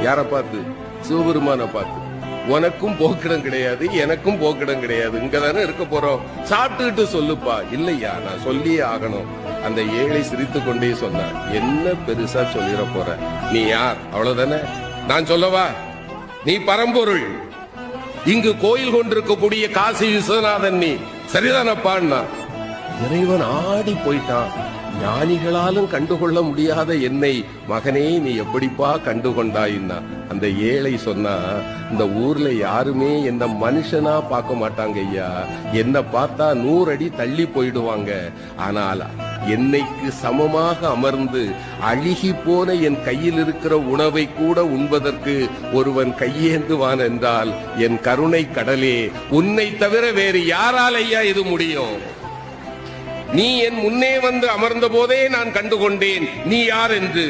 யார பார்த்து? சிவபெருமான பார்த்து. உனக்கும் போக்கிடம் கிடையாது, எனக்கும் போக்கிடம் கிடையாது, இங்கதானே இருக்க போறோம், சாப்பிட்டுக்கிட்டு சொல்லுப்பா. இல்லையா, நான் சொல்லியே ஆகணும். அந்த ஏழை சிரித்து கொண்டே சொன்னார், என்ன பெருசா சொல்லிட போற, நீ யார், அவ்வளவுதானே, நான் சொல்லவா, நீ பரம்பொருள், இங்கு கோயில் கொண்டிருக்கக்கூடிய காசி விஸ்வநாதன், நீ சரிதானப்பான்னா. இறைவன் ஆடி போயிட்டான். ஞானிகளாலும் கண்டுகொள்ள முடியாத என்னை மகனே நீ எப்படிப்பா கண்டுகொண்டாயின்னா. அந்த ஏழை சொன்னா, இந்த ஊர்ல யாருமே என்ன மனுஷனா பார்க்க மாட்டாங்க ஐயா, என்ன பார்த்தா 100 அடி தள்ளி போயிடுவாங்க. ஆனால் என்னைக்கு சமமாக அமர்ந்து அழுகி போன என் கையில் இருக்கிற உணவை கூட உண்பதற்கு ஒருவன் கையேந்துவான் என்றால் என் கருணை கடலே, உன்னை தவிர வேறு யாரால் ஐயா இது முடியும்? நீ என் முன்னே வந்து அமர்ந்த போதே நான் கண்டுகொண்டேன் நீ யார் என்று.